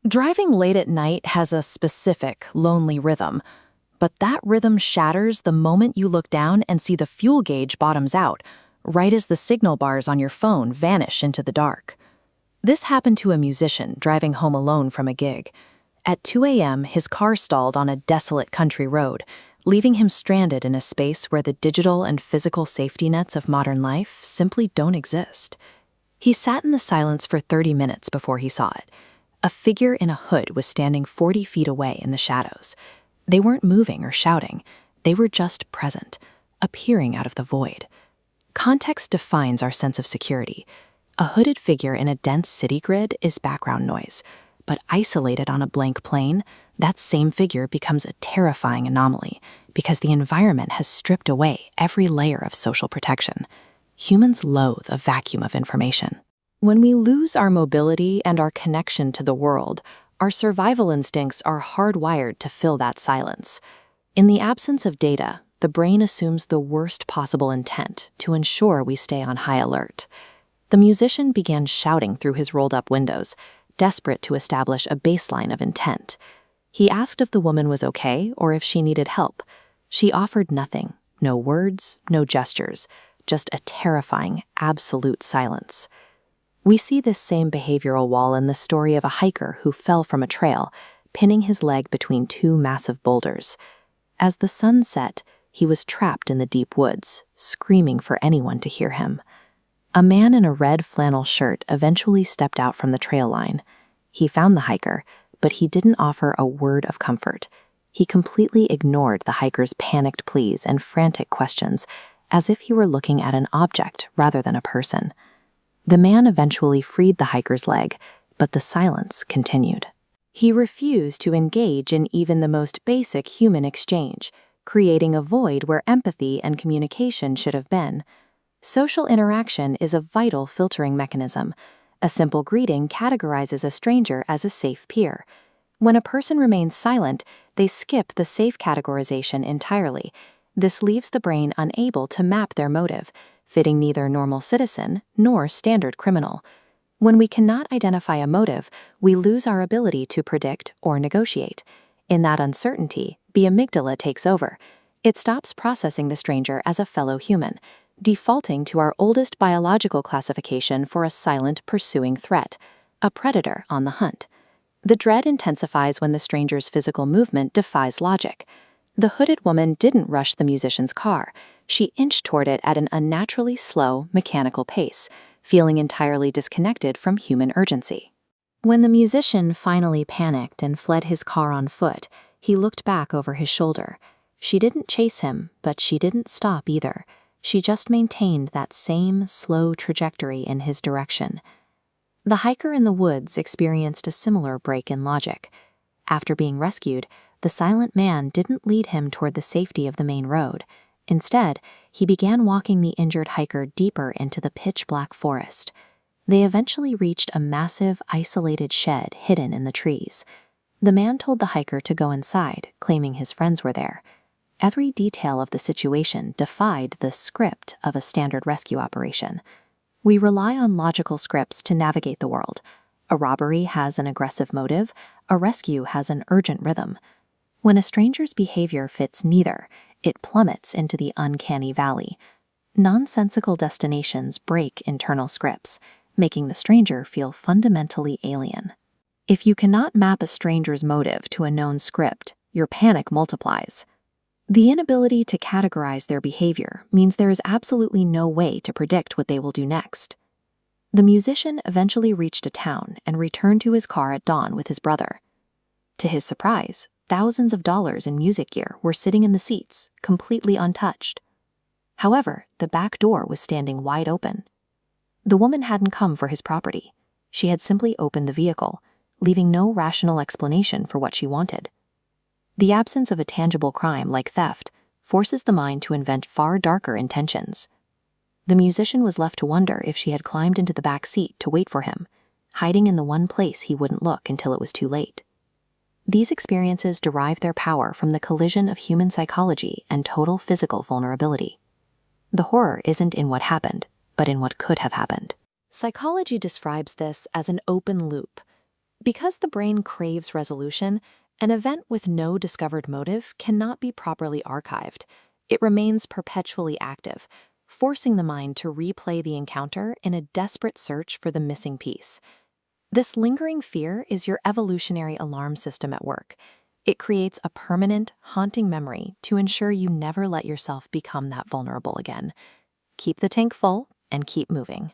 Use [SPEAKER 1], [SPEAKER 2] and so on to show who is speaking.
[SPEAKER 1] Driving late at night has a specific, lonely rhythm, but that rhythm shatters the moment you look down and see the fuel gauge bottoms out, right as the signal bars on your phone vanish into the dark. This happened to a musician driving home alone from a gig. At 2 a.m., his car stalled on a desolate country road, leaving him stranded in a space where the digital and physical safety nets of modern life simply don't exist. He sat in the silence for 30 minutes before he saw it. A figure in a hood was standing 40 feet away in the shadows. They weren't moving or shouting. They were just present, appearing out of the void. Context defines our sense of security. A hooded figure in a dense city grid is background noise, but isolated on a blank plane, that same figure becomes a terrifying anomaly because the environment has stripped away every layer of social protection. Humans loathe a vacuum of information. When we lose our mobility and our connection to the world, our survival instincts are hardwired to fill that silence. In the absence of data, the brain assumes the worst possible intent to ensure we stay on high alert. The musician began shouting through his rolled-up windows, desperate to establish a baseline of intent. He asked if the woman was okay or if she needed help. She offered nothing, no words, no gestures, just a terrifying, absolute silence. We see this same behavioral wall in the story of a hiker who fell from a trail, pinning his leg between two massive boulders. As the sun set, he was trapped in the deep woods, screaming for anyone to hear him. A man in a red flannel shirt eventually stepped out from the trail line. He found the hiker, but he didn't offer a word of comfort. He completely ignored the hiker's panicked pleas and frantic questions, as if he were looking at an object rather than a person. The man eventually freed the hiker's leg, but the silence continued. He refused to engage in even the most basic human exchange, creating a void where empathy and communication should have been. Social interaction is a vital filtering mechanism. A simple greeting categorizes a stranger as a safe peer. When a person remains silent, they skip the safe categorization entirely. This leaves the brain unable to map their motive, fitting neither normal citizen nor standard criminal. When we cannot identify a motive, we lose our ability to predict or negotiate. In that uncertainty, the amygdala takes over. It stops processing the stranger as a fellow human, defaulting to our oldest biological classification for a silent pursuing threat, a predator on the hunt. The dread intensifies when the stranger's physical movement defies logic. The hooded woman didn't rush the musician's car. She inched toward it at an unnaturally slow, mechanical pace, feeling entirely disconnected from human urgency. When the musician finally panicked and fled his car on foot, he looked back over his shoulder. She didn't chase him, but she didn't stop either. She just maintained that same slow trajectory in his direction. The hiker in the woods experienced a similar break in logic. After being rescued, the silent man didn't lead him toward the safety of the main road. Instead, he began walking the injured hiker deeper into the pitch-black forest. They eventually reached a massive, isolated shed hidden in the trees. The man told the hiker to go inside, claiming his friends were there. Every detail of the situation defied the script of a standard rescue operation. We rely on logical scripts to navigate the world. A robbery has an aggressive motive, a rescue has an urgent rhythm. When a stranger's behavior fits neither, it plummets into the uncanny valley. Nonsensical destinations break internal scripts, making the stranger feel fundamentally alien. If you cannot map a stranger's motive to a known script, your panic multiplies. The inability to categorize their behavior means there is absolutely no way to predict what they will do next. The musician eventually reached a town and returned to his car at dawn with his brother. To his surprise, thousands of dollars in music gear were sitting in the seats, completely untouched. However, the back door was standing wide open. The woman hadn't come for his property. She had simply opened the vehicle, leaving no rational explanation for what she wanted. The absence of a tangible crime like theft forces the mind to invent far darker intentions. The musician was left to wonder if she had climbed into the back seat to wait for him, hiding in the one place he wouldn't look until it was too late. These experiences derive their power from the collision of human psychology and total physical vulnerability. The horror isn't in what happened, but in what could have happened. Psychology describes this as an open loop. Because the brain craves resolution, an event with no discovered motive cannot be properly archived. It remains perpetually active, forcing the mind to replay the encounter in a desperate search for the missing piece. This lingering fear is your evolutionary alarm system at work. It creates a permanent, haunting memory to ensure you never let yourself become that vulnerable again. Keep the tank full and keep moving.